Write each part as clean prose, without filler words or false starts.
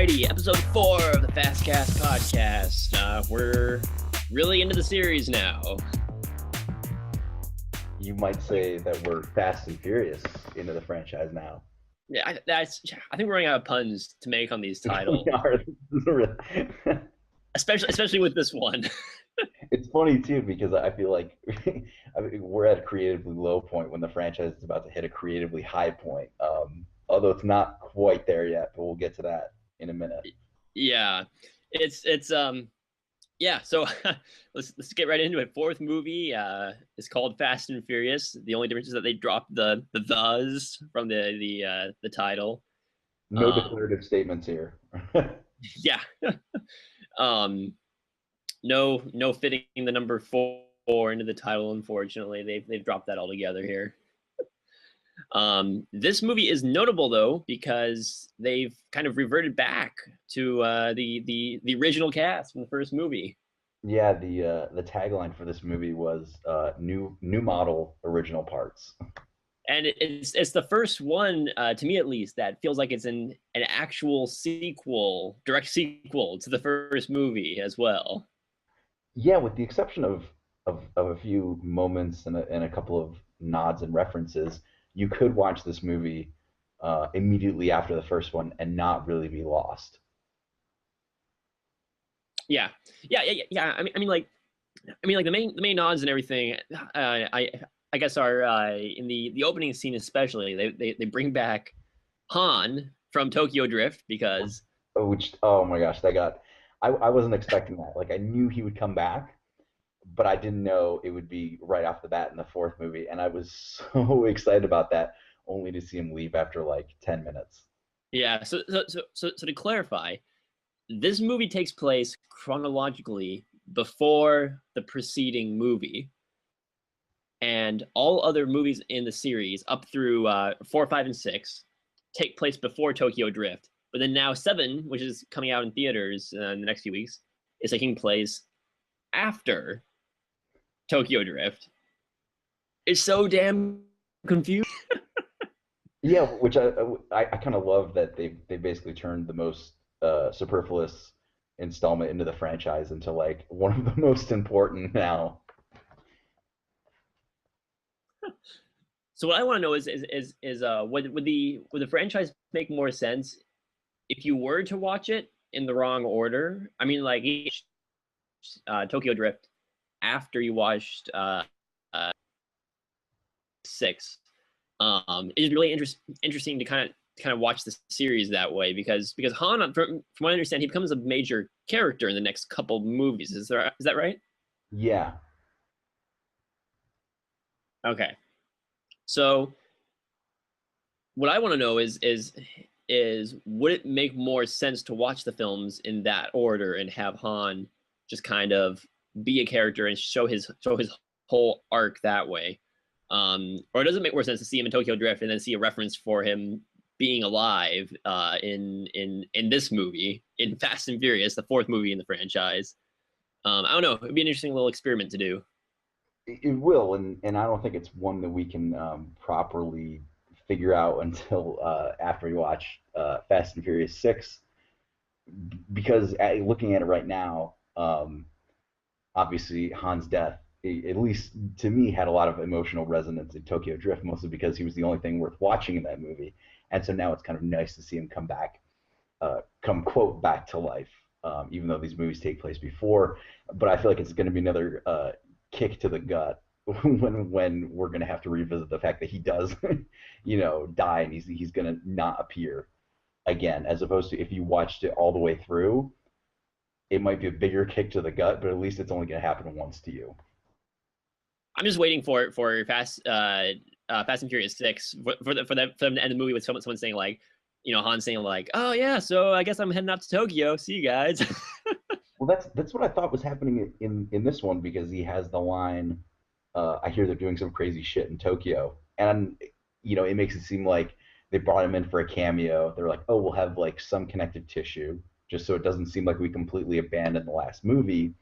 Alrighty, episode 4 of the Fastcast podcast. We're really into the series now. You might say that we're fast and furious into the franchise now. Yeah, I think we're running out of puns to make on these titles, We are. especially with this one. It's funny too because I feel like we're at a creatively low point when the franchise is about to hit a creatively high point. Although it's not quite there yet, but we'll get to that in a minute. Yeah, it's yeah. So let's get right into it. Fourth movie is called Fast and Furious. The only difference is that they dropped the thes from the title. No declarative statements here. Yeah. No fitting the number 4 into the title. Unfortunately, they've dropped that altogether here. This movie is notable though because they've kind of reverted back to the original cast from the first movie. Yeah, the tagline for this movie was new model original parts. And it's the first one, to me at least, that feels like it's an actual sequel, direct sequel to the first movie as well. Yeah, with the exception of a few moments and a couple of nods and references, you could watch this movie immediately after the first one and not really be lost. Yeah. I mean, like the main nods and everything. I guess are in the opening scene especially. They bring back Han from Tokyo Drift because Oh my gosh, I wasn't expecting that. Like I knew he would come back, but I didn't know it would be right off the bat in the fourth movie, and I was so excited about that, only to see him leave after like 10 minutes. yeah. So to clarify, this movie takes place chronologically before the preceding movie, and all other movies in the series up through 4, 5, and 6 take place before Tokyo Drift. But then now 7, which is coming out in theaters in the next few weeks, is taking place after Tokyo Drift. It's so damn confusing. Yeah, which I kind of love that they basically turned the most superfluous installment into the franchise into like one of the most important now. So what I want to know is would the franchise make more sense if you were to watch it in the wrong order? I mean, like Tokyo Drift after you watched 6. It's really interesting to kind of watch the series that way because Han, from what I understand, he becomes a major character in the next couple movies. Is that right? Yeah. Okay. So what I want to know is would it make more sense to watch the films in that order and have Han just kind of be a character and show his whole arc that way? Or does it make more sense to see him in Tokyo Drift and then see a reference for him being alive in this movie, in Fast and Furious, the fourth movie in the franchise? I don't know. It'd be an interesting little experiment to do. It will, and I don't think it's one that we can properly figure out until after we watch Fast and Furious 6, because looking at it right now, obviously Han's death, at least to me, had a lot of emotional resonance in Tokyo Drift, mostly because he was the only thing worth watching in that movie, and so now it's kind of nice to see him come back, come quote back to life, even though these movies take place before. But I feel like it's going to be another kick to the gut when we're going to have to revisit the fact that he does, die, and he's going to not appear again, as opposed to if you watched it all the way through, it might be a bigger kick to the gut, but at least it's only going to happen once to you. I'm just waiting for Fast and Furious 6 for them to end the movie with someone saying like, Han saying like, "Oh yeah, so I guess I'm heading up to Tokyo. See you guys." Well, that's what I thought was happening in this one, because he has the line, "I hear they're doing some crazy shit in Tokyo," and it makes it seem like they brought him in for a cameo. They're like, "Oh, we'll have like some connective tissue, just so it doesn't seem like we completely abandoned the last movie."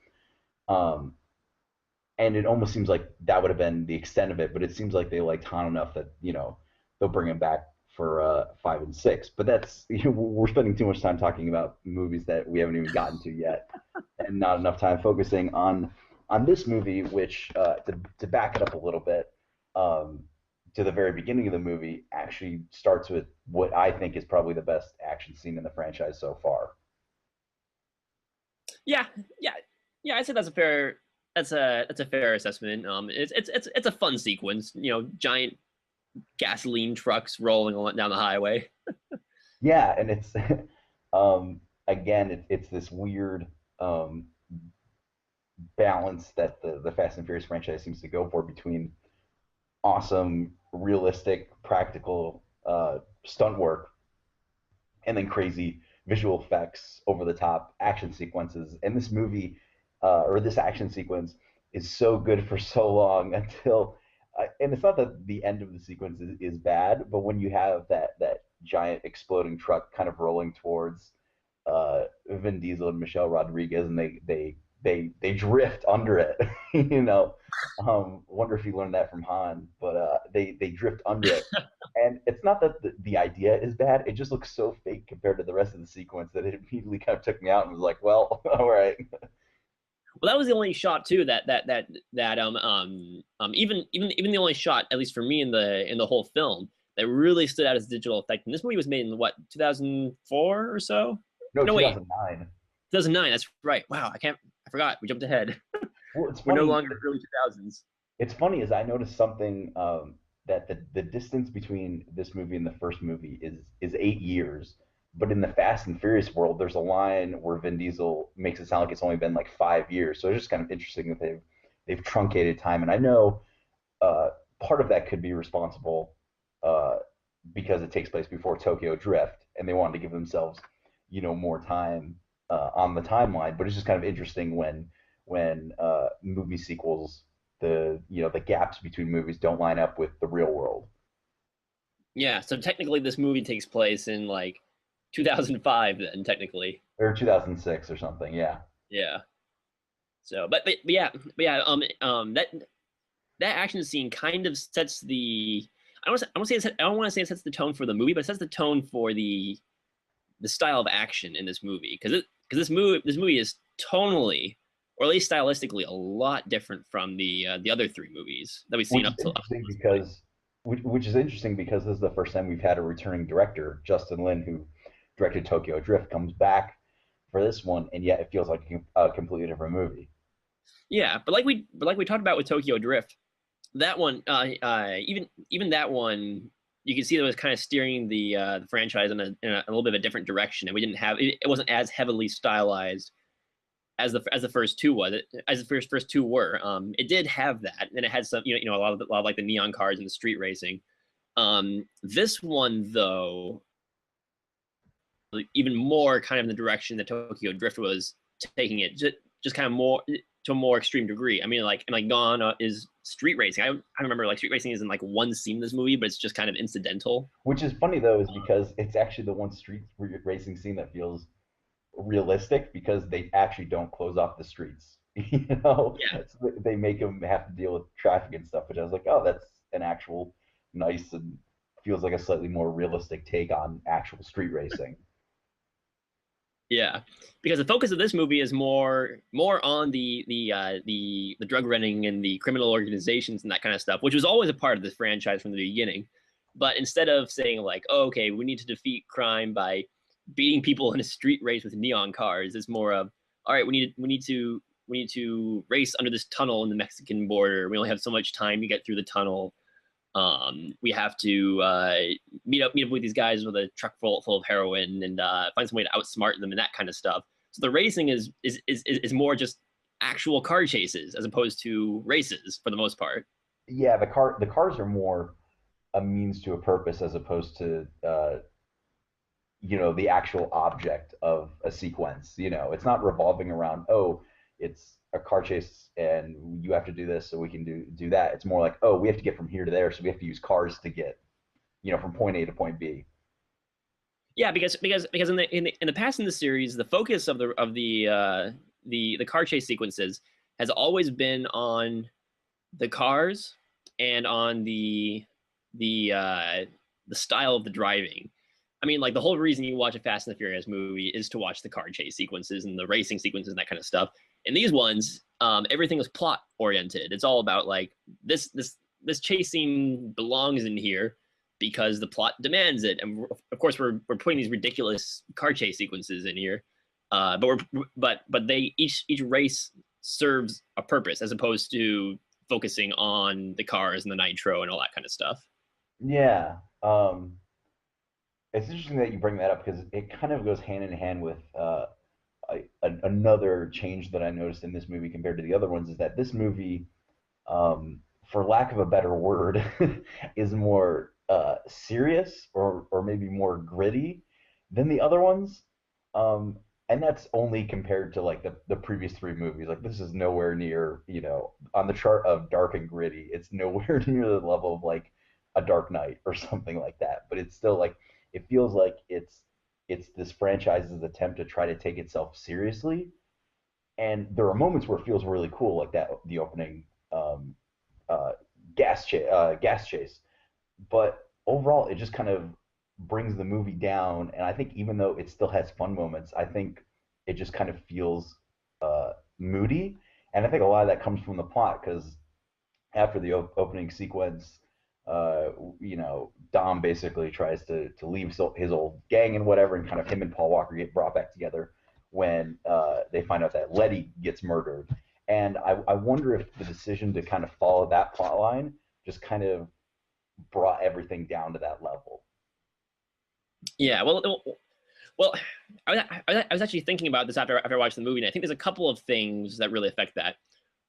And it almost seems like that would have been the extent of it, but it seems like they liked Han enough that they'll bring him back for 5 and 6. But that's we're spending too much time talking about movies that we haven't even gotten to yet, and not enough time focusing on this movie, which to back it up a little bit, um, to the very beginning of the movie actually starts with what I think is probably the best action scene in the franchise so far. Yeah, yeah, yeah. I say that's a fair assessment. It's a fun sequence. Giant gasoline trucks rolling down the highway. Yeah, and it's again, it's this weird um, balance that the Fast and Furious franchise seems to go for between awesome, realistic, practical stunt work and then crazy visual effects, over the top action sequences. And this movie, or this action sequence, is so good for so long until, and it's not that the end of the sequence is bad, but when you have that giant exploding truck kind of rolling towards Vin Diesel and Michelle Rodriguez, and they drift under it. you know, wonder if you learned that from Han, but they drift under it, and it's not that the idea is bad. It just looks so fake compared to the rest of the sequence that it immediately kind of took me out and was like, well, all right. Well, that was the only shot too even the only shot, at least for me, in the whole film, that really stood out as a digital effect. And this movie was made in what, 2004 or so? No, No, wait, 2009. 2009. That's right. Wow, I forgot. We jumped ahead. Well, it's We're no funny. longer early 2000s. It's funny as I noticed something, that the distance between this movie and the first movie is 8 years. But in the Fast and Furious world, there's a line where Vin Diesel makes it sound like it's only been like 5 years. So it's just kind of interesting that they've truncated time. And I know uh, part of that could be responsible, uh, because it takes place before Tokyo Drift, and they wanted to give themselves, more time on the timeline. But it's just kind of interesting when movie sequels, the gaps between movies don't line up with the real world. Yeah, so technically this movie takes place in like 2005 then technically. Or 2006 or something. Yeah. Yeah. So that action scene kind of sets the I don't want to say it sets the tone for the movie, but it sets the tone for the style of action in this movie, because this movie is tonally, or at least stylistically, a lot different from the other three movies that we've seen Which is up to interesting this point. because which is interesting because this is the first time we've had a returning director, Justin Lin, who directed Tokyo Drift, comes back for this one, and yet it feels like a completely different movie. Yeah, but like we talked about with Tokyo Drift, that one, even that one, you can see that it was kind of steering the franchise in a little bit of a different direction, and we didn't have it wasn't as heavily stylized as the first two was, as the first two were. It did have that, and it had some, a lot of like the neon cars and the street racing. This one though, even more kind of in the direction that Tokyo Drift was taking it, just kind of more to a more extreme degree. I mean, like Gone is street racing. I remember like street racing is in like one scene in this movie, but it's just kind of incidental. Which is funny though, is because it's actually the one street racing scene that feels realistic because they actually don't close off the streets. Yeah, So they make them have to deal with traffic and stuff. Which I was like, oh, that's an actual nice and feels like a slightly more realistic take on actual street racing. yeah, because the focus of this movie is more on the drug running and the criminal organizations and that kind of stuff, which was always a part of this franchise from the beginning. But instead of saying like, oh, okay, we need to defeat crime by beating people in a street race with neon cars, it's more of, all right, we need to race under this tunnel in the Mexican border. We only have so much time to get through the tunnel. We have to meet up with these guys with a truck full of heroin, and find some way to outsmart them and that kind of stuff. So the racing is more just actual car chases as opposed to races for the most part. Yeah, the cars are more a means to a purpose as opposed to the actual object of a sequence. It's not revolving around, oh, it's a car chase and you have to do this so we can do that. It's more like, oh, we have to get from here to there, so we have to use cars to get, from point A to point B. Yeah, because in the past in the series, the focus of the car chase sequences has always been on the cars and on the the style of the driving. I mean, like the whole reason you watch a Fast and the Furious movie is to watch the car chase sequences and the racing sequences and that kind of stuff. And these ones, everything is plot oriented. It's all about like this chase scene belongs in here because the plot demands it. And of course, we're putting these ridiculous car chase sequences in here, but they each race serves a purpose as opposed to focusing on the cars and the nitro and all that kind of stuff. Yeah. It's interesting that you bring that up because it kind of goes hand in hand with another change that I noticed in this movie compared to the other ones is that this movie, for lack of a better word, is more serious or maybe more gritty than the other ones. And that's only compared to like the previous three movies. Like this is nowhere near, on the chart of dark and gritty, it's nowhere near the level of like a Dark Knight or something like that. But it's still like it feels like it's this franchise's attempt to try to take itself seriously. And there are moments where it feels really cool, like that the opening uh, gas chase. But overall, it just kind of brings the movie down. And I think even though it still has fun moments, I think it just kind of feels moody. And I think a lot of that comes from the plot because after the opening sequence, Dom basically tries to leave his old gang and whatever, and kind of him and Paul Walker get brought back together when they find out that Letty gets murdered. And I wonder if the decision to kind of follow that plot line just kind of brought everything down to that level. Yeah, well, I was actually thinking about this after I watched the movie, and I think there's a couple of things that really affect that.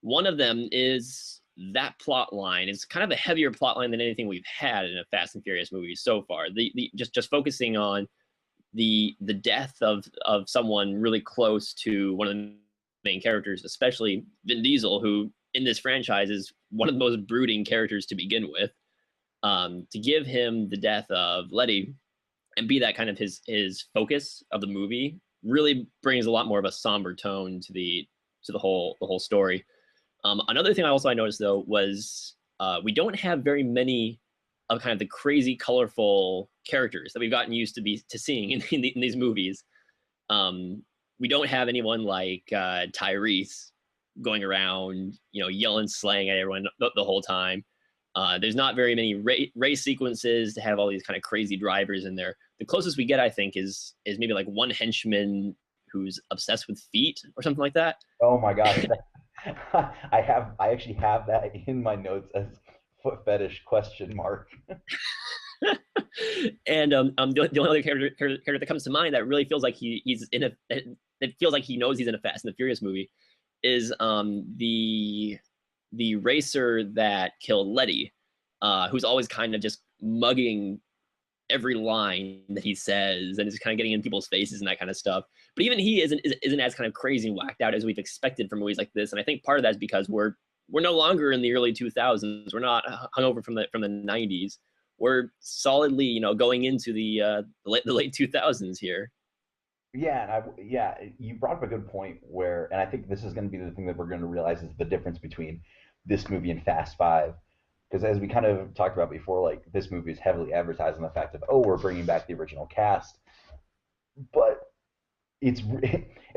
One of them is that plot line is kind of a heavier plot line than anything we've had in a Fast and Furious movie so far. The just focusing on the death of someone really close to one of the main characters, especially Vin Diesel, who in this franchise is one of the most brooding characters to begin with. To give him the death of Letty and be that kind of his focus of the movie really brings a lot more of a somber tone to the whole story. Another thing I noticed though was we don't have very many of kind of the crazy, colorful characters that we've gotten used to seeing in these movies. We don't have anyone like Tyrese going around, yelling slang at everyone the whole time. There's not very many race sequences to have all these kind of crazy drivers in there. The closest we get, I think, is maybe like one henchman who's obsessed with feet or something like that. Oh my gosh. I actually have that in my notes as foot fetish question mark. And the only other character that comes to mind that really feels like he's in it feels like he knows he's in a Fast and the Furious movie is the racer that killed Letty, who's always kind of just mugging every line that he says and is kind of getting in people's faces and that kind of stuff. But even he isn't as kind of crazy and whacked out as we've expected from movies like this. And I think part of that is because we're no longer in the early 2000s. We're not hungover from the 90s. We're solidly, going into the late 2000s here. Yeah, you brought up a good point where, and I think this is going to be the thing that we're going to realize is the difference between this movie and Fast Five. Because as we kind of talked about before, like this movie is heavily advertised on the fact of, oh, we're bringing back the original cast, but it's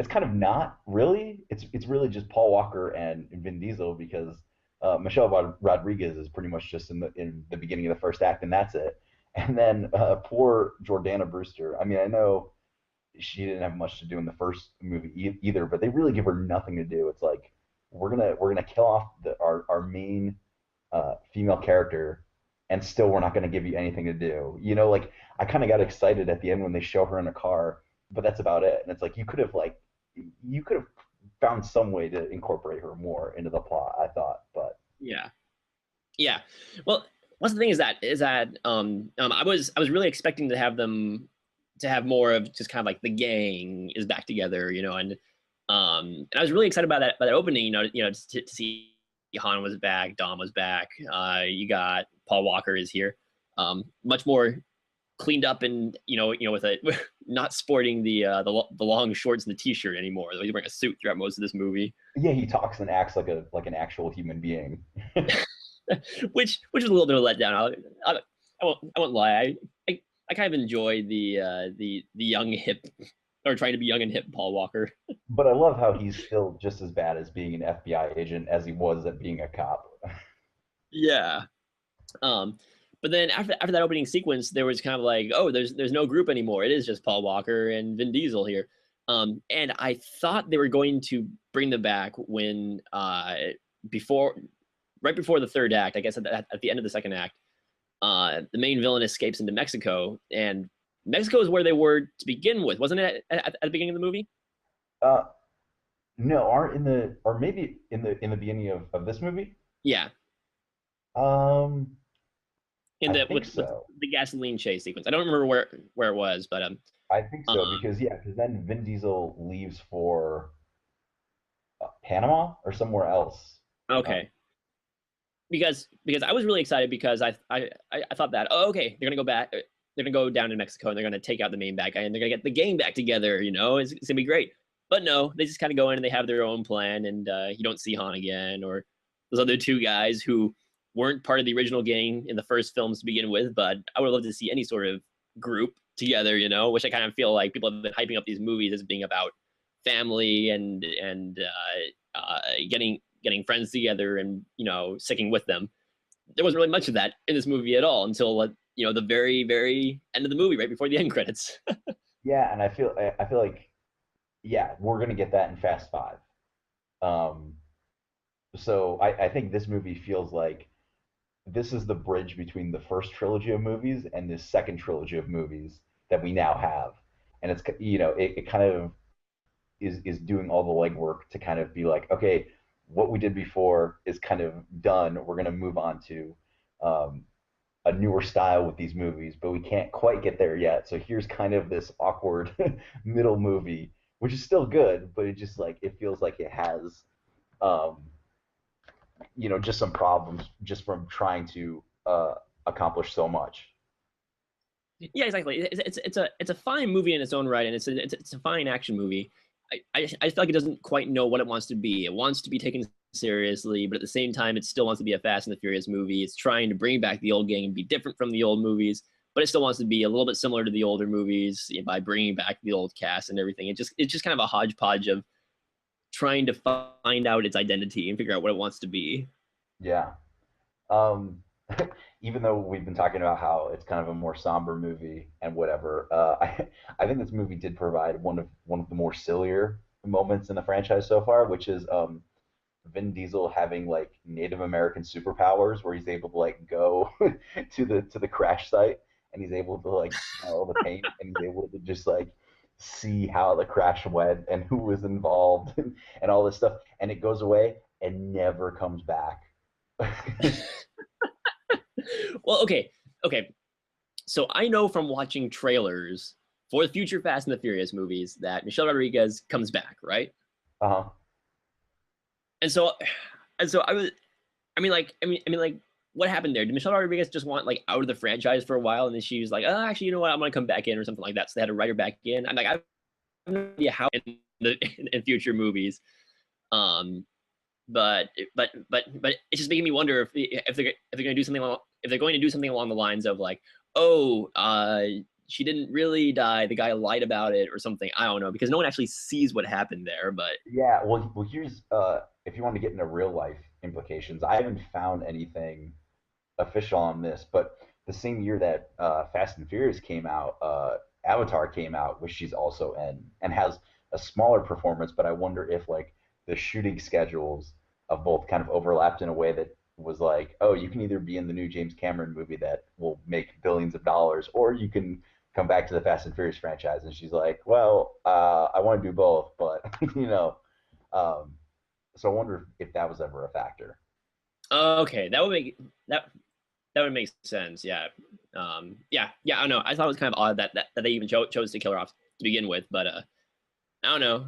kind of not really. It's really just Paul Walker and Vin Diesel because Michelle Rodriguez is pretty much just in the beginning of the first act, and that's it. And then poor Jordana Brewster. I mean, I know she didn't have much to do in the first movie either, but they really give her nothing to do. It's like we're gonna kill off our main female character, and still we're not gonna give you anything to do. Like I kind of got excited at the end when they show her in a car, but that's about it. And it's like you could have found some way to incorporate her more into the plot. I thought, but yeah. Well, what's the thing is that I was really expecting to have them to have more of just kind of like the gang is back together, and I was really excited about that opening, to see Han was back, Dom was back, you got Paul Walker is here, much more cleaned up and with not sporting the long shorts and the t-shirt anymore. He's wearing a suit throughout most of this movie. Yeah, he talks and acts like an actual human being. which was a little bit of a letdown. I won't lie. I kind of enjoy the young hip or trying to be young and hip Paul Walker. But I love how he's still just as bad as being an FBI agent as he was at being a cop. Yeah. Um, but then after that opening sequence, there was kind of like, oh, there's no group anymore. It is just Paul Walker and Vin Diesel here. And I thought they were going to bring them back when before right before the third act, I guess at the end of the second act, the main villain escapes into Mexico, and Mexico is where they were to begin with, wasn't it? At the beginning of the movie? Uh, no, aren't in the or maybe in the beginning of this movie? Yeah, Um, in I the think with so. the gasoline chase sequence. I don't remember where it was, but I think uh, so because yeah, because then Vin Diesel leaves for Panama or somewhere else. Uh, okay. Because I was really excited because I thought that, oh, okay, they're gonna go back, they're gonna go down to Mexico and they're gonna take out the main bad guy and they're gonna get the gang back together. It's gonna be great. But no, they just kind of go in and they have their own plan, and you don't see Han again or those other two guys who weren't part of the original gang in the first films to begin with. But I would love to see any sort of group together. Which I kind of feel like people have been hyping up these movies as being about family and getting friends together and sticking with them. There wasn't really much of that in this movie at all until the very end of the movie, right before the end credits. yeah, and I feel like yeah, we're gonna get that in Fast Five. Um, so I think this movie feels like this is the bridge between the first trilogy of movies and this second trilogy of movies that we now have, and it's it kind of is doing all the legwork to kind of be like, okay, what we did before is kind of done. We're gonna move on to um, a newer style with these movies, but we can't quite get there yet. So here's kind of this awkward middle movie, which is still good, but it just like it feels like it has um, just some problems just from trying to accomplish so much. Yeah, exactly. It's a fine movie in its own right, and it's a fine action movie. I feel like it doesn't quite know what it wants to be. It wants to be taken seriously, but at the same time, it still wants to be a Fast and the Furious movie. It's trying to bring back the old gang and be different from the old movies, but it still wants to be a little bit similar to the older movies by bringing back the old cast and everything. It's just kind of a hodgepodge of trying to find out its identity and figure out what it wants to be. Yeah. Um, even though we've been talking about how it's kind of a more somber movie and whatever, I think this movie did provide one of the more sillier moments in the franchise so far, which is Vin Diesel having like Native American superpowers, where he's able to like go to the crash site and he's able to like smell the paint and he's able to just like see how the crash went and who was involved and all this stuff, and it goes away and never comes back. Well, okay. So I know from watching trailers for the future Fast and the Furious movies that Michelle Rodriguez comes back, right? Uh-huh. And so, and so I was, like, what happened there? Did Michelle Rodriguez just want like out of the franchise for a while, and then she was like, oh, actually, you know what? I'm gonna come back in or something like that. So they had to write her back in. I'm like, I have no idea how in future movies. Um, but it's just making me wonder if they're going to do something if they're going to do something along the lines of like, oh, she didn't really die, the guy lied about it or something. I don't know, because no one actually sees what happened there. But Yeah, well, here's if you want to get into real life implications, I haven't found anything official on this, but the same year that Fast and Furious came out, Avatar came out, which she's also in, and has a smaller performance. But I wonder if like the shooting schedules of both kind of overlapped in a way that was like, oh, you can either be in the new James Cameron movie that will make billions of dollars, or you can come back to the Fast and Furious franchise. And she's like, well, I want to do both, but um, so I wonder if that was ever a factor. okay, that that would make sense. Yeah, yeah. I don't know. I thought it was kind of odd that they even chose to kill her off to begin with, but I don't know.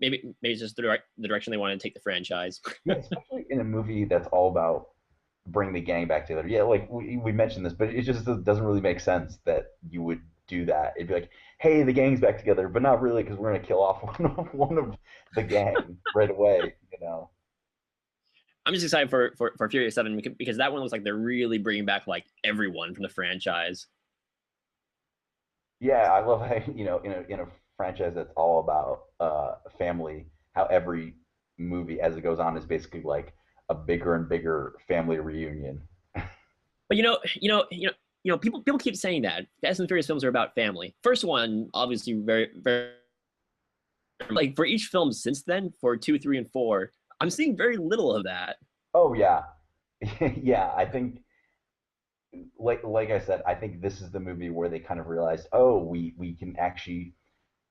Maybe it's just the direction they want to take the franchise. Yeah, especially in a movie that's all about bring the gang back together. Yeah, like we mentioned this, but it just doesn't really make sense that you would do that. It'd be like, hey, the gang's back together, but not really because we're gonna kill off one of the gang right away. I'm just excited for Furious 7 because that one looks like they're really bringing back like everyone from the franchise. Yeah, I love how in a franchise that's all about family, how every movie as it goes on is basically like a bigger and bigger family reunion. But people keep saying that Fast and Furious films are about family. First one, obviously, very very like for each film since then, for 2, 3, and 4, I'm seeing very little of that. Oh yeah, yeah. I think like I said, I think this is the movie where they kind of realized, oh, we can actually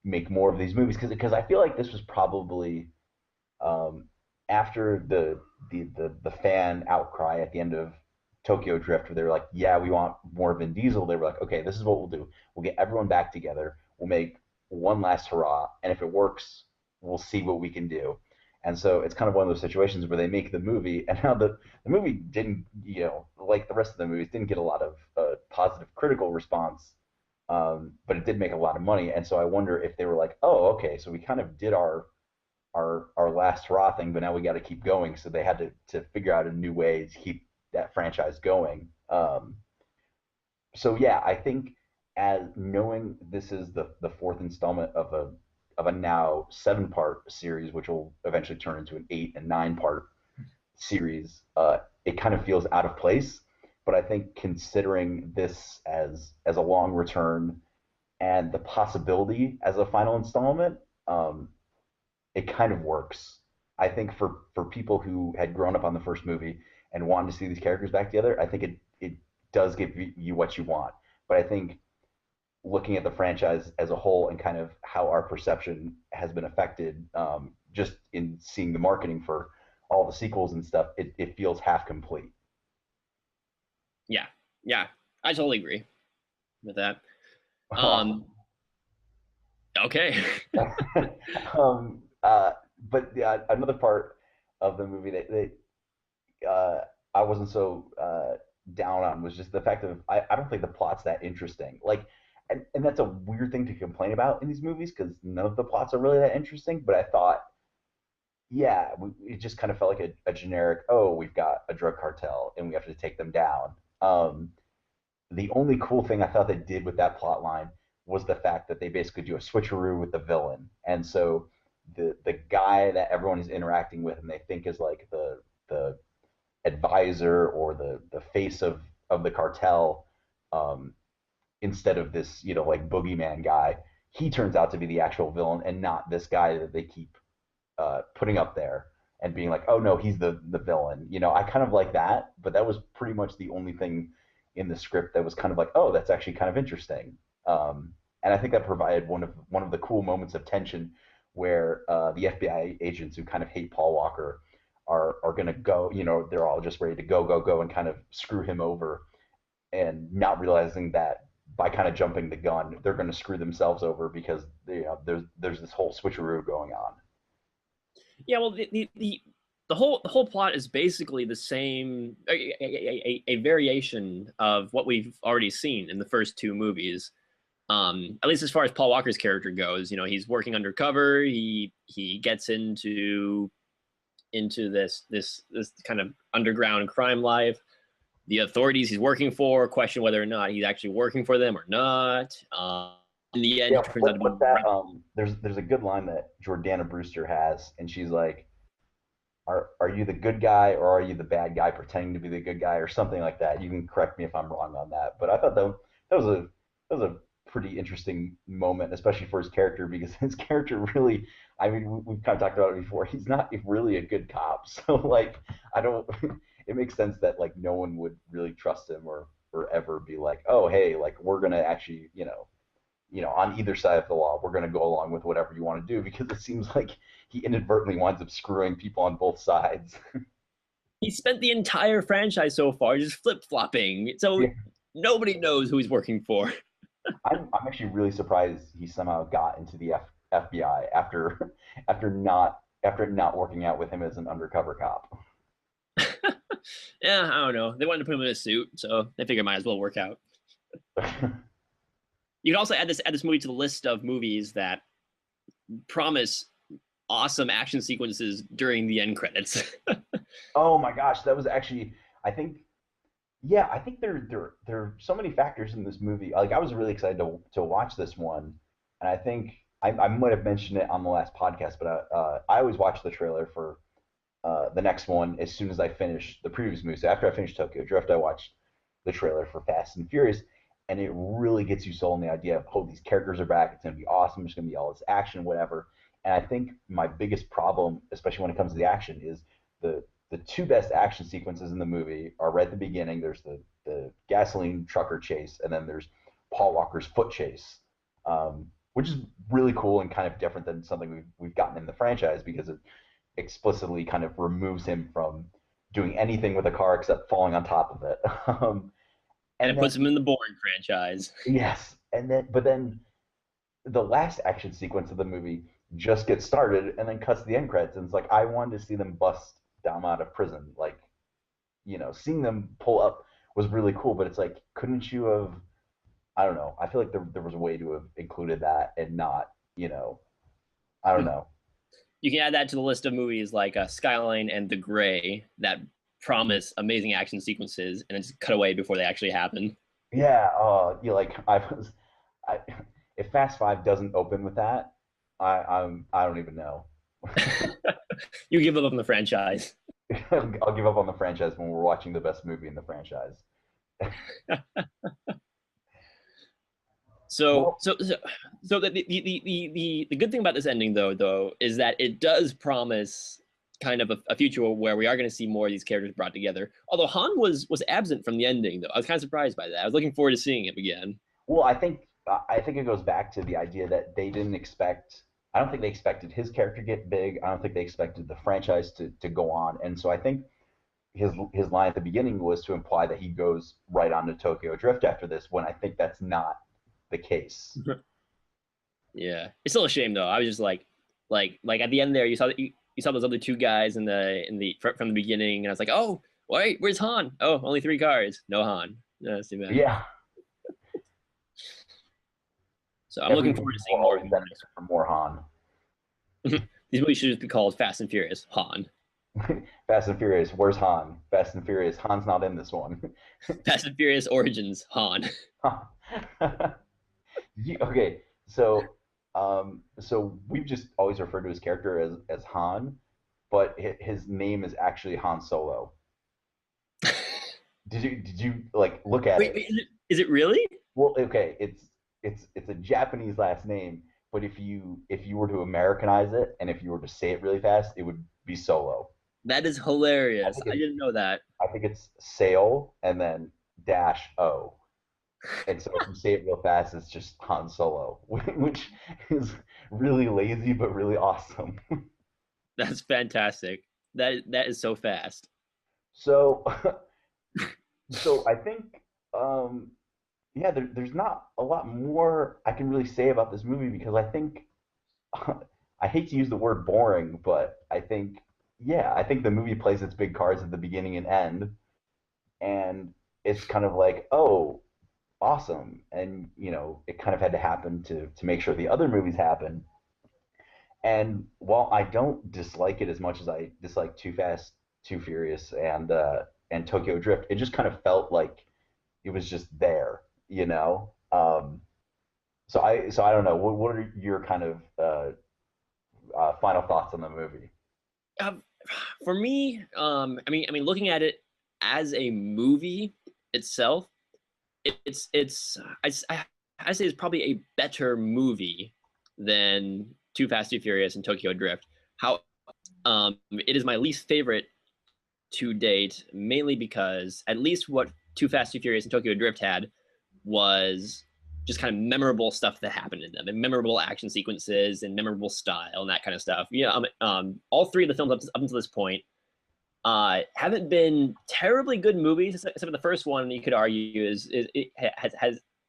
make more of these movies because I feel like this was probably um, after the fan outcry at the end of Tokyo Drift, where they were like, yeah, we want more Vin Diesel. They were like, okay, this is what we'll do. We'll get everyone back together. We'll make one last hurrah, and if it works, we'll see what we can do. And so it's kind of one of those situations where they make the movie, and now the movie didn't, like the rest of the movies, didn't get a lot of positive critical response, but it did make a lot of money. And so I wonder if they were like, oh, okay, so we kind of did our last hurrah thing, but now we got to keep going. So they had to figure out a new way to keep that franchise going. So yeah, I think as knowing this is the fourth installment of a now 7-part series, which will eventually turn into an 8 and 9 part series, it kind of feels out of place. But I think considering this as a long return and the possibility as a final installment, it kind of works. I think for people who had grown up on the first movie and wanted to see these characters back together, I think it does give you what you want. But I think looking at the franchise as a whole and kind of how our perception has been affected, just in seeing the marketing for all the sequels and stuff, it feels half complete. Yeah, yeah, I totally agree with that. Awesome. Um, okay. But yeah, another part of the movie that I wasn't so down on was just the fact of I don't think the plot's that interesting. Like, and that's a weird thing to complain about in these movies because none of the plots are really that interesting. But I thought, yeah, it just kind of felt like a generic, oh, we've got a drug cartel and we have to take them down. The only cool thing I thought they did with that plot line was the fact that they basically do a switcheroo with the villain. And so the guy that everyone is interacting with and they think is like the advisor or the face of the cartel, um, instead of this, like boogeyman guy, he turns out to be the actual villain and not this guy that they keep putting up there and being like, oh no, he's the villain. I kind of like that, but that was pretty much the only thing in the script that was kind of like, oh, that's actually kind of interesting. And I think that provided one of the cool moments of tension where the FBI agents who kind of hate Paul Walker are going to go, they're all just ready to go and kind of screw him over, and not realizing that by kind of jumping the gun, they're going to screw themselves over because there's this whole switcheroo going on. Yeah, well, the whole plot is basically the same, a variation of what we've already seen in the first two movies. At least as far as Paul Walker's character goes, he's working undercover. He gets into this kind of underground crime life. The authorities he's working for question whether or not he's actually working for them or not. In the end, Yeah, he turns out to be what that there's a good line that Jordana Brewster has, and she's like, are you the good guy or are you the bad guy pretending to be the good guy or something like that? You can correct me if I'm wrong on that, but I thought that was a pretty interesting moment, especially for his character because his character really, I mean, we've kind of talked about it before. He's not really a good cop, so like I don't. It makes sense that like no one would really trust him or ever be like, oh hey, like we're gonna actually on either side of the law, we're going to go along with whatever you want to do because it seems like he inadvertently winds up screwing people on both sides. he spent the entire franchise so far just flip flopping, so Yeah, nobody knows who he's working for. I'm actually really surprised he somehow got into the FBI after it not working out with him as an undercover cop. Yeah, I don't know. They wanted to put him in a suit, so they figured it might as well work out. You can also add this movie to the list of movies that promise awesome action sequences during the end credits. Oh my gosh, that was actually, I think, yeah, I think there are so many factors in this movie. Like I was really excited to watch this one, and I think I might have mentioned it on the last podcast, but I always watch the trailer for the next one as soon as I finish the previous movie. So after I finished Tokyo Drift, I watched the trailer for Fast and Furious, and it really gets you sold on the idea of, oh, these characters are back. It's going to be awesome. There's going to be all this action, whatever. And I think my biggest problem, especially when it comes to the action, is the two best action sequences in the movie are right at the beginning. There's the gasoline trucker chase, and then there's Paul Walker's foot chase, which is really cool and kind of different than something we've gotten in the franchise because it explicitly kind of removes him from doing anything with a car except falling on top of it. And and it then, puts him in the Bourne franchise. yes, but then the last action sequence of the movie just gets started and then cuts to the end credits, and it's like I wanted to see them bust Dom out of prison. Like, seeing them pull up was really cool, but it's like, couldn't you have? I don't know. I feel like there was a way to have included that and not, I don't know. You can add that to the list of movies like Skyline and The Gray that promise amazing action sequences and then just cut away before they actually happen. Yeah, you like I if Fast Five doesn't open with that, I don't even know. You give up on the franchise. I'll give up on the franchise when we're watching the best movie in the franchise. So, Well, so, so, so the good thing about this ending, though, is that it does promise kind of a future where we are going to see more of these characters brought together. Although Han was absent from the ending, though, I was kind of surprised by that. I was looking forward to seeing him again. well, I think it goes back to the idea that they didn't expect. I don't think they expected his character to get big. I don't think they expected the franchise to go on. And so I think his line at the beginning was to imply that he goes right on to Tokyo Drift after this, when I think that's not the case. Yeah, it's still a shame though. I was just like at the end there, you saw those other two guys in the from the beginning, and I was like, oh, wait, where's Han? Oh, only three cars, no Han. No, that's too bad. Yeah, So I'm every looking movie forward to will seeing more of always these benefit from more Han. movies. These movies should just be called Fast and Furious Han. Fast and Furious, where's Han? Fast and Furious, Han's not in this one. Fast and Furious Origins Han. Okay, so we've just always referred to his character as Han, but his name is actually Han Solo. Did you like look at Wait, it? is it really? Well, okay, it's a Japanese last name, but if you were to Americanize it and if you were to say it really fast, it would be Solo. That is I hilarious. think I it's didn't know that. I think it's Sail and then dash O. And so if you say it real fast, it's just Han Solo, which is really lazy but really awesome. That's fantastic. That is so fast. So, so I think, yeah, there's not a lot more I can really say about this movie because I think I hate to use the word boring, but yeah, I think the movie plays its big cards at the beginning and end, and it's kind of like, oh, awesome, and it kind of had to happen to make sure the other movies happen. And while I don't dislike it as much as I dislike Too Fast, Too Furious, and Tokyo Drift, it just kind of felt like it was just there, you know. So I don't know. What are your kind of final thoughts on the movie? Um, for me, I mean, looking at it as a movie itself, it's I say it's probably a better movie than Too Fast, Too Furious, and Tokyo Drift. How it is my least favorite to date, mainly because at least what Too Fast, Too Furious, and Tokyo Drift had was just kind of memorable stuff that happened in them, and memorable action sequences, and memorable style, and that kind of stuff. Yeah, all three of the films up until this point haven't been terribly good movies, except for the first one. You could argue is it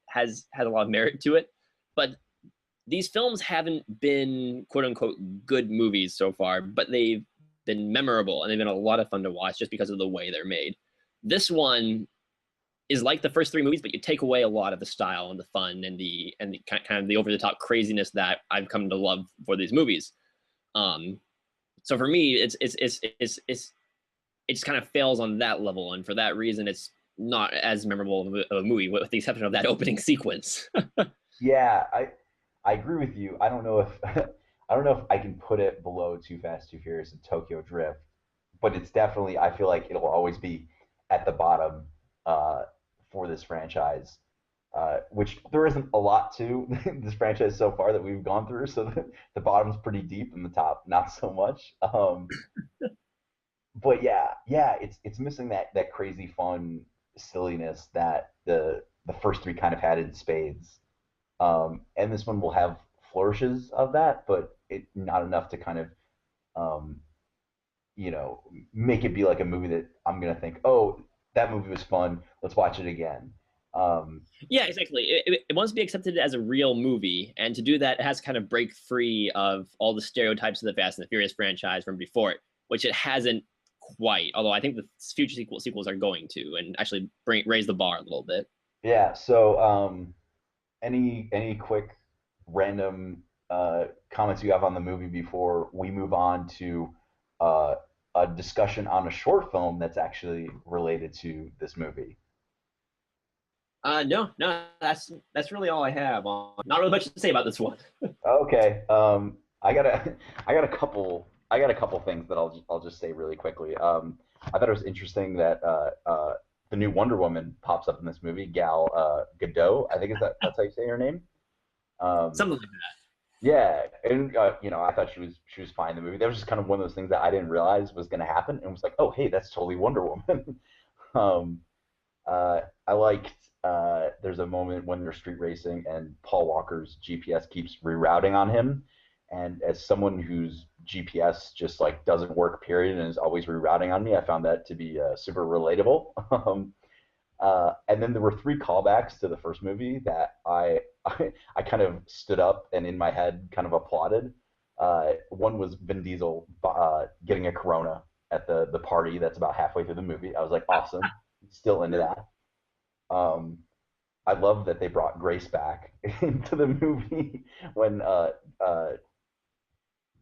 has a lot of merit to it, but these films haven't been quote unquote good movies so far, but they've been memorable and they've been a lot of fun to watch just because of the way they're made. This one is like the first three movies, but you take away a lot of the style and the fun and the kind of the over the top craziness that I've come to love for these movies. Um, so for me, it just kind of fails on that level, and for that reason, it's not as memorable of a movie, with the exception of that opening sequence. Yeah, I agree with you. I don't know if I don't know if I can put it below Too Fast, Too Furious, and Tokyo Drift, but it's definitely I feel like it'll always be at the bottom uh, for this franchise. Which there isn't a lot to this franchise so far that we've gone through, so the bottom's pretty deep and the top not so much. But yeah, it's missing that crazy fun silliness that the first three kind of had in spades. And this one will have flourishes of that, but it not enough to kind of um, make it be like a movie that I'm gonna think, oh, that movie was fun. Let's watch it again. Um, Yeah, exactly. It wants to be accepted as a real movie, and to do that, it has to kind of break free of all the stereotypes of the Fast and the Furious franchise from before it, which it hasn't quite. Although I think the future sequels are going to, and actually raise the bar a little bit. yeah. So, any quick random comments you have on the movie before we move on to uh, a discussion on a short film that's actually related to this movie? No, no, that's really all I have. Not really much to say about this one. Okay. I got a couple things that I'll just say really quickly. I thought it was interesting that the new Wonder Woman pops up in this movie, Gal Gadot. I think is that's how you say her name. Um, Something like that. yeah, and I thought she was fine in the movie. That was just kind of one of those things that I didn't realize was going to happen, and was like, oh, hey, that's totally Wonder Woman. um, I liked there's a moment when they're street racing and Paul Walker's GPS keeps rerouting on him. And as someone whose GPS just like doesn't work, period, and is always rerouting on me, I found that to be super relatable. And then there were three callbacks to the first movie that I kind of stood up and in my head kind of applauded. One was Vin Diesel getting a Corona at the party that's about halfway through the movie. I was like, awesome, still into that. Um, I love that they brought Grace back into the movie when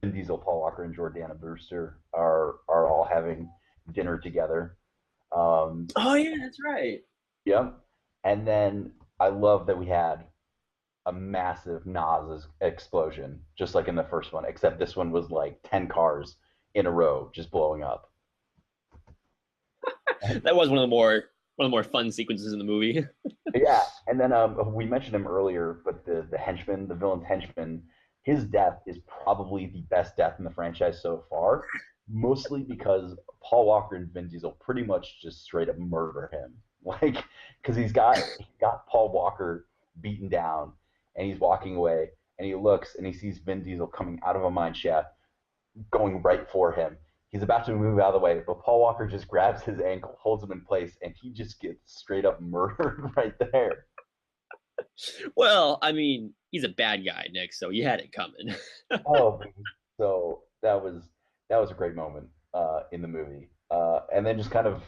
Vin Diesel, Paul Walker, and Jordana Brewster are all having dinner together. Um, Oh yeah, that's right. yeah, and then I love that we had a massive Nas explosion, just like in the first one, except this one was like 10 cars in a row just blowing up. That was one of the more fun sequences in the movie. Yeah, and then we mentioned him earlier, but the henchman, the villain's henchman, his death is probably the best death in the franchise so far, mostly because Paul Walker and Vin Diesel pretty much just straight up murder him, like because he got Paul Walker beaten down, and he's walking away, and he looks and he sees Vin Diesel coming out of a mine shaft, going right for him. He's about to move out of the way, but Paul Walker just grabs his ankle, holds him in place, and he just gets straight up murdered right there. Well, I mean, he's a bad guy, Nick, so you had it coming. Oh, so that was a great moment in the movie, and then just kind of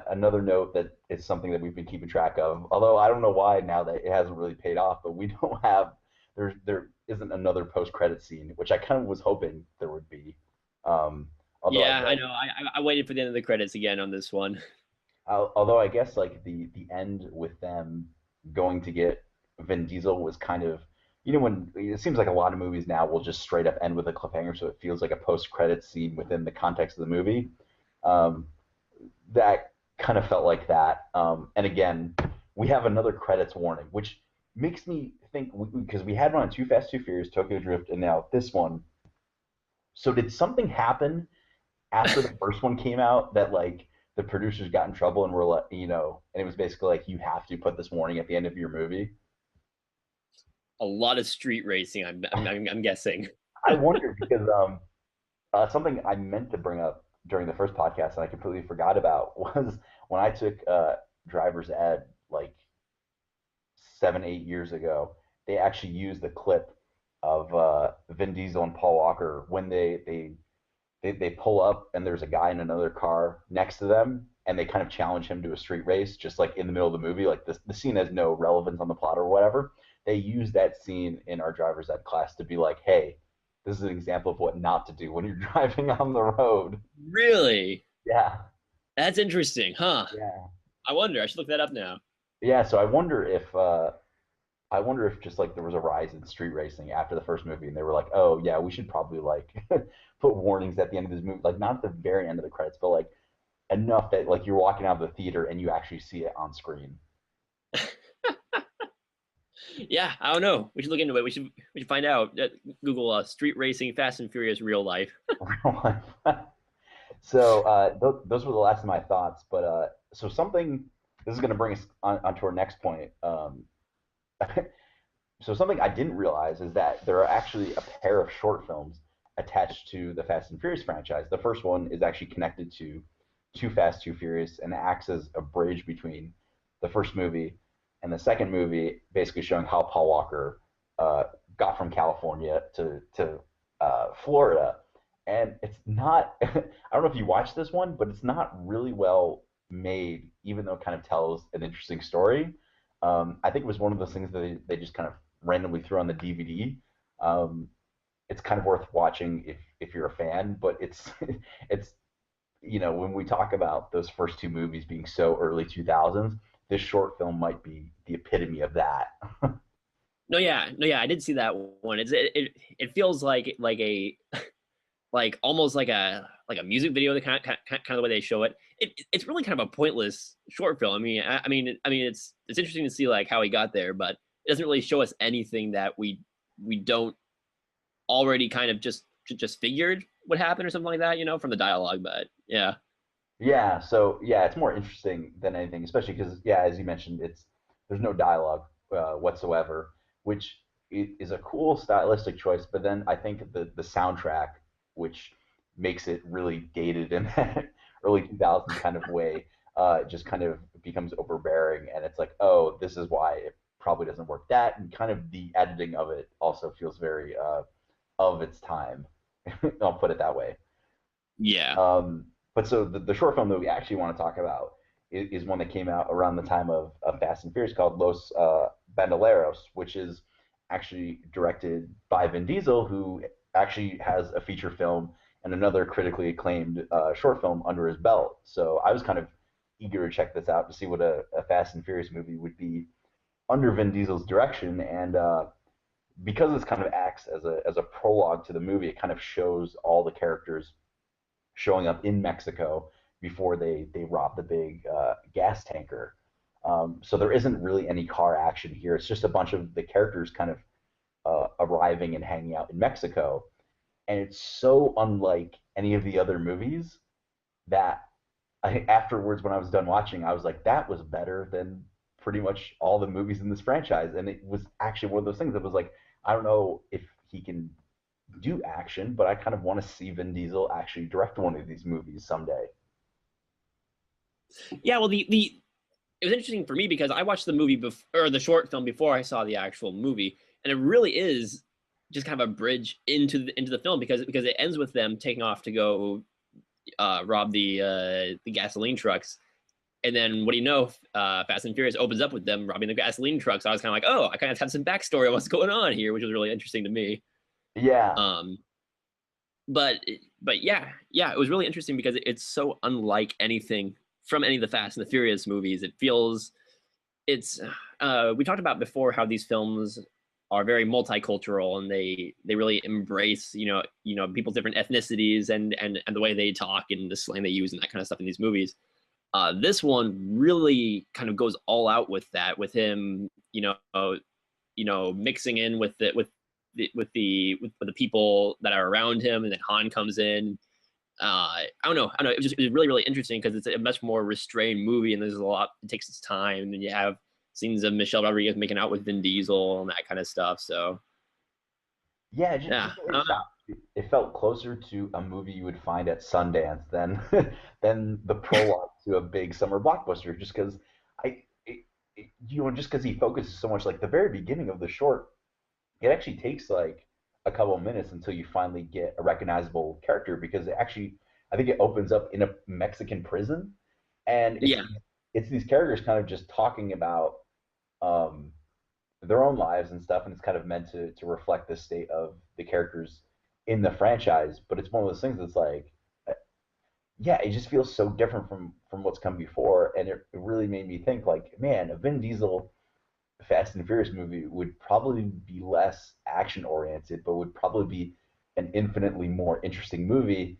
another note that it's something that we've been keeping track of. Although I don't know why now that it hasn't really paid off, but we don't have there isn't another post credit scene, which I kind of was hoping there would be. Um, although I Yeah, I guess know. I waited for the end of the credits again on this one. Although I guess like the end with them going to get Vin Diesel was kind of when it seems like a lot of movies now will just straight up end with a cliffhanger, so it feels like a post credit scene within the context of the movie. Um, that kind of felt like that. And again, we have another credits warning, which makes me think because we had one on Too Fast, Too Furious, Tokyo Drift, and now this one. So did something happen after the first one came out that like the producers got in trouble and were like, and it was basically like you have to put this warning at the end of your movie. A lot of street racing. I'm guessing. I wonder because something I meant to bring up during the first podcast and I completely forgot about was when I took driver's ed like 7, 8 years ago. They actually used the clip of Vin Diesel and Paul Walker when they pull up and there's a guy in another car next to them and they kind of challenge him to a street race just like in the middle of the movie like the scene has no relevance on the plot or whatever. They use that scene in our driver's ed class to be like, hey, this is an example of what not to do when you're driving on the road. Really? Yeah, That's interesting, huh? yeah, I wonder. I should look that up now. yeah. So I wonder if just like there was a rise in street racing after the first movie, and they were like, oh yeah, we should probably like put warnings at the end of this movie, like not at the very end of the credits, but like enough that like you're walking out of the theater and you actually see it on screen. Yeah, I don't know. We should look into it. We should find out. Google street racing, Fast and Furious, real life. So those were the last of my thoughts. But so something this is going to bring us onto our next point. So something I didn't realize is that there are actually a pair of short films attached to the Fast and Furious franchise. The first one is actually connected to Too Fast, Too Furious, and acts as a bridge between the first movie and the second movie, basically showing how Paul Walker got from California to Florida. And it's not, I don't know if you watched this one, but it's not really well made, even though it kind of tells an interesting story. I think it was one of those things that they just kind of randomly threw on the DVD. Um, it's kind of worth watching if you're a fan, but it's when we talk about those first two movies being so early 2000s, this short film might be the epitome of that. No, yeah, no, yeah. I did see that one. It feels like a like almost like a music video. The kind of the way they show it. It's really kind of a pointless short film. I mean, it's interesting to see like how he got there, but it doesn't really show us anything that we don't already kind of just figured would happen or something like that, from the dialogue. But yeah, Yeah, so yeah, it's more interesting than anything, especially because yeah, as you mentioned, it's there's no dialogue whatsoever, which is a cool stylistic choice. But then I think the soundtrack, which makes it really dated in that early 2000s kind of way, just kind of becomes overbearing, and it's like, oh, this is why it probably doesn't work. That and kind of the editing of it also feels very of its time. I'll put it that way. yeah, But so the short film that we actually want to talk about is one that came out around the time of Fast and Furious called Los Bandoleros, which is actually directed by Vin Diesel, who actually has a feature film and another critically acclaimed short film under his belt. So I was kind of eager to check this out to see what a Fast and Furious movie would be under Vin Diesel's direction. And because this kind of acts as a prologue to the movie, it kind of shows all the characters showing up in Mexico before they rob the big gas tanker. So there isn't really any car action here. It's just a bunch of the characters kind of arriving and hanging out in Mexico, and it's so unlike any of the other movies that afterwards, when I was done watching, I was like, that was better than pretty much all the movies in this franchise. And it was actually one of those things that was like, I don't know if he can do action, but I kind of want to see Vin Diesel actually direct one of these movies someday. yeah. Well, the it was interesting for me because I watched the movie or the short film before I saw the actual movie, and it really is just kind of a bridge into the film because it ends with them taking off to go rob the gasoline trucks, and then what do you know? Fast and Furious opens up with them robbing the gasoline trucks. So I was kind of like, oh, I kind of have some backstory on what's going on here, which was really interesting to me. Yeah, Um, but but yeah, it was really interesting because it's so unlike anything from any of the Fast and the Furious movies. It feels it's we talked about before how these films are very multicultural and they really embrace people's different ethnicities and the way they talk and the slang they use and that kind of stuff in these movies. This one really kind of goes all out with that, with him, mixing in with the people that are around him, and then Han comes in. I don't know. It was really really interesting because it's a much more restrained movie, and there's a lot. It takes its time, and you have scenes of Michelle Rodriguez making out with Vin Diesel and that kind of stuff. So yeah, yeah, just the way I it don't know. shot. It felt closer to a movie you would find at Sundance than than the prologue to a big summer blockbuster. Just because just because he focuses so much, like the very beginning of the short, it actually takes like a couple of minutes until you finally get a recognizable character because it actually I think it opens up in a Mexican prison and Yeah, it's these characters kind of just talking about um, their own lives and stuff, and it's kind of meant to reflect the state of the characters in the franchise, but it's one of those things that's like, yeah, it just feels so different from what's come before, and it really made me think like, man, a Vin Diesel Fast and Furious movie would probably be less action oriented, but would probably be an infinitely more interesting movie.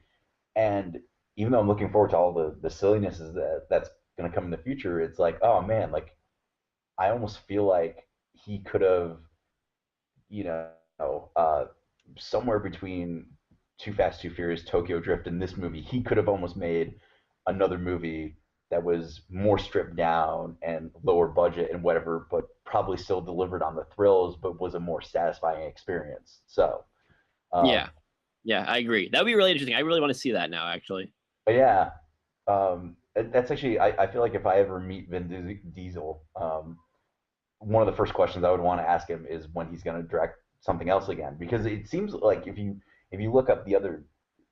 And even though I'm looking forward to all the sillinesses that's going to come in the future, it's like, oh man, like I almost feel like he could have, you know, somewhere between Too Fast, Too Furious, Tokyo Drift, and this movie, he could have almost made another movie that was more stripped down and lower budget and whatever, but probably still delivered on the thrills, but was a more satisfying experience. So, Yeah, um, yeah, I agree. That would be really interesting. I really want to see that now, actually. but yeah, that's actually, I feel like if I ever meet Vin Diesel, one of the first questions I would want to ask him is when he's going to direct something else again, because it seems like if you look up the other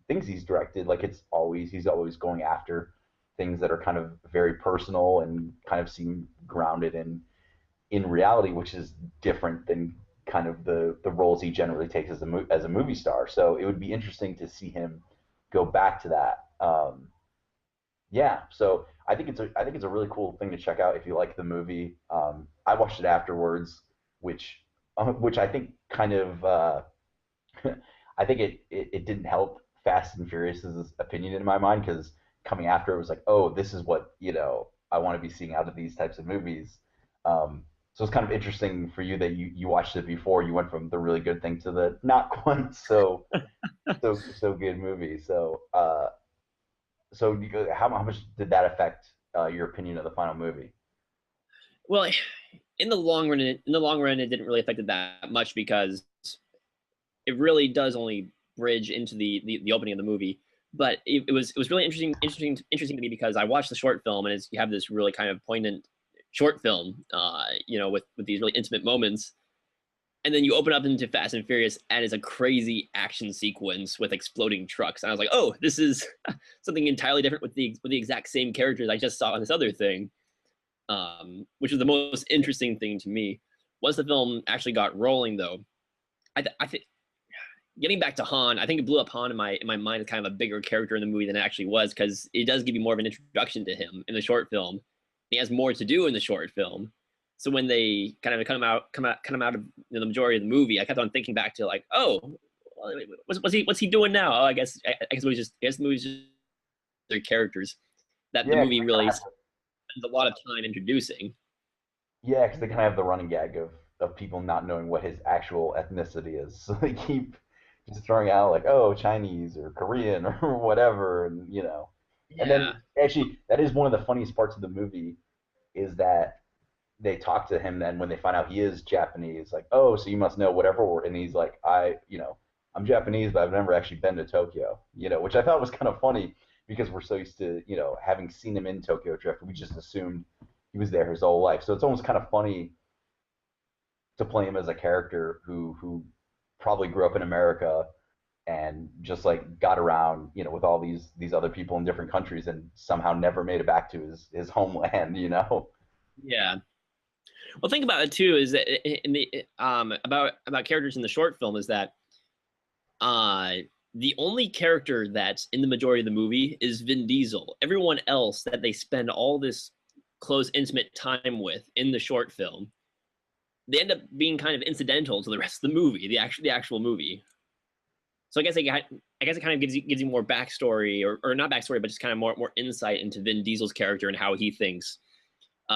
things he's directed, like he's always going after things that are kind of very personal and kind of seem grounded in reality, which is different than kind of the roles he generally takes as a movie star. So it would be interesting to see him go back to that. Yeah, so I think it's a really cool thing to check out if you like the movie. I watched it afterwards, which I think kind of I think it didn't help Fast and Furious's opinion in my mind because coming after it was like, oh, this is what I want to be seeing out of these types of movies. So it's kind of interesting for you that you watched it before you went from the really good thing to the not quite so good movie. So how much did that affect your opinion of the final movie? Well, in the long run, it didn't really affect it that much because it really does only bridge into the opening of the movie. But it was really interesting to me because I watched the short film and you have this really kind of poignant short film, with these really intimate moments, and then you open up into Fast and Furious and it's a crazy action sequence with exploding trucks. And I was like, oh, this is something entirely different with the exact same characters I just saw on this other thing, which was the most interesting thing to me. Once the film actually got rolling, though, I think getting back to Han, I think it blew up Han in my mind as kind of a bigger character in the movie than it actually was because it does give you more of an introduction to him in the short film. He has more to do in the short film. So when they kind of come out of the majority of the movie, I kept on thinking back to like, oh, what's he doing now? Oh, I guess the movie's just their characters that the Yeah, movie really spends a lot of time introducing. yeah, because they kind of have the running gag of people not knowing what his actual ethnicity is, so they keep just throwing out like, oh, Chinese or Korean or whatever, and then Yeah, actually that is one of the funniest parts of the movie is that they talk to him then when they find out he is Japanese, like, oh, so you must know whatever, and he's like, I'm Japanese, but I've never actually been to Tokyo, which I thought was kind of funny because we're so used to, having seen him in Tokyo Drift, we just assumed he was there his whole life. So it's almost kind of funny to play him as a character who probably grew up in America and just like got around, with all these other people in different countries and somehow never made it back to his homeland. yeah. Well, think about it too. Is that in the about characters in the short film is that uh the only character that's in the majority of the movie is Vin Diesel. Everyone else that they spend all this close, intimate time with in the short film, they end up being kind of incidental to the rest of the movie, the actual movie. So I guess it kind of gives you more backstory, or not backstory, but just kind of more insight into Vin Diesel's character and how he thinks.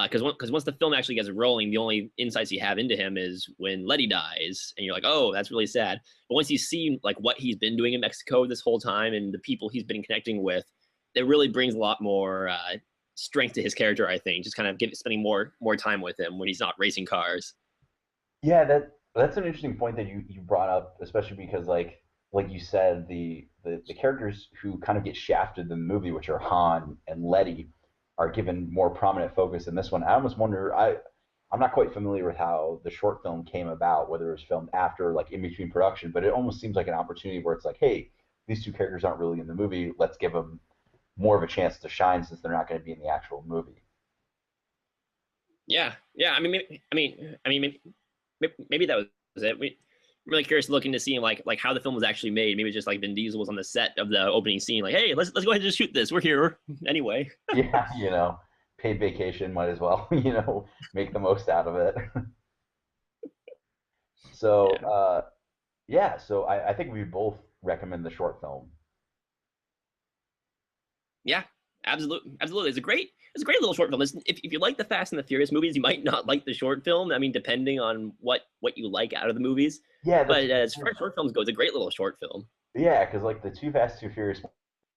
Because once the film actually gets rolling, the only insights you have into him is when Letty dies, and you're like, oh, that's really sad. But once you see like what he's been doing in Mexico this whole time and the people he's been connecting with, it really brings a lot more strength to his character. I think just kind of spending more time with him when he's not racing cars. Yeah, that's an interesting point that you brought up, especially because like you said, the characters who kind of get shafted in the movie, which are Han and Letty, are given more prominent focus in this one. I almost wonder, I'm not quite familiar with how the short film came about, whether it was filmed after, like in between production, but it almost seems like an opportunity where it's like, hey, these two characters aren't really in the movie. Let's give them more of a chance to shine since they're not going to be in the actual movie. Yeah, yeah. I mean, maybe that was it. really curious looking to see like how the film was actually made. Maybe it's just like Vin Diesel was on the set of the opening scene, like, hey, let's go ahead and just shoot this. We're here anyway. Yeah, paid vacation, might as well, make the most out of it. So, Yeah. yeah, so I think we both recommend the short film. Yeah, absolutely, absolutely. It's a great little short film. If you like the Fast and the Furious movies, you might not like the short film. I mean, depending on what you like out of the movies. Yeah, But as far as short films go, it's a great little short film. yeah, because like the Too Fast, Too Furious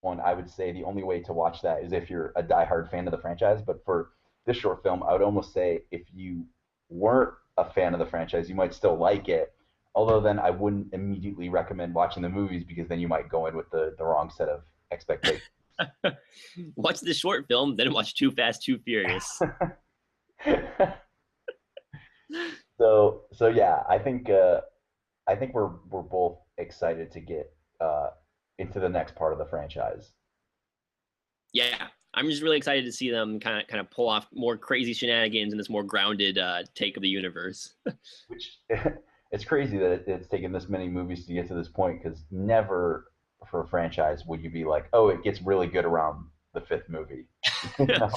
one, I would say the only way to watch that is if you're a diehard fan of the franchise. But for this short film, I would almost say if you weren't a fan of the franchise, you might still like it. Although then I wouldn't immediately recommend watching the movies because then you might go in with the wrong set of expectations. Watch the short film, then watch Too Fast, Too Furious. So yeah, I think we're both excited to get into the next part of the franchise. Yeah, I'm just really excited to see them kind of pull off more crazy shenanigans in this more grounded take of the universe. Which it's crazy that it's taken this many movies to get to this point because never for a franchise would you be like, oh, it gets really good around the fifth movie. No,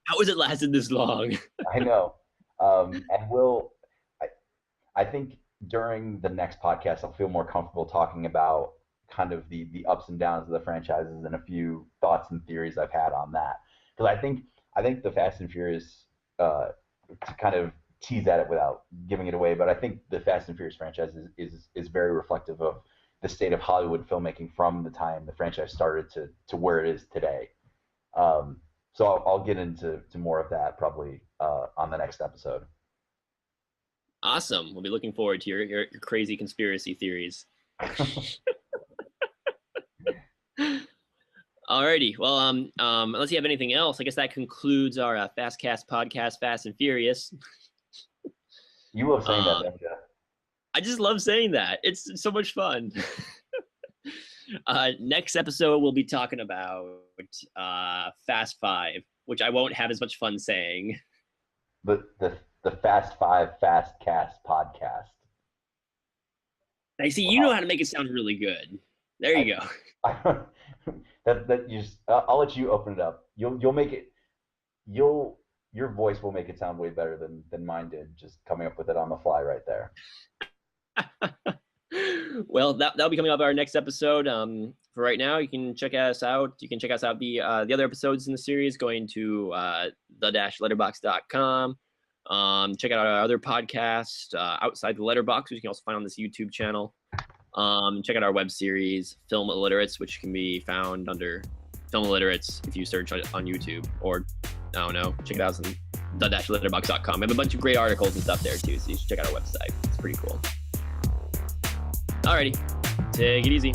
How has it lasted this long? I know. And I, I think during the next podcast, I'll feel more comfortable talking about kind of the ups and downs of the franchises and a few thoughts and theories I've had on that. Because I think the Fast and Furious, to kind of tease at it without giving it away, but I think the Fast and Furious franchise is very reflective of the state of Hollywood filmmaking from the time the franchise started to where it is today. So I'll get into more of that probably on the next episode. Awesome. We'll be looking forward to your crazy conspiracy theories. Alrighty. Well, unless you have anything else, I guess that concludes our Fastcast podcast, Fast and Furious. You love saying that, Uh, don't you? I just love saying that. It's so much fun. Next episode, we'll be talking about Fast Five, which I won't have as much fun saying. The Fast Five Fast Cast podcast. I see you know how to make it sound really good. There you go. I, that you just I'll let you open it up. You'll make it. Your voice will make it sound way better than mine did. Just coming up with it on the fly right there. Well, that'll be coming up our next episode. For right now, you can check us out. You can check us out the other episodes in the series going to the-letterbox.com. Check out our other podcast, Outside the Letterbox, which you can also find on this YouTube channel. Check out our web series, Film Illiterates, which can be found under Film Illiterates if you search on YouTube, or I don't know, check it out on the-letterbox.com. We have a bunch of great articles and stuff there too, so you should check out our website. It's pretty cool. Alrighty, take it easy.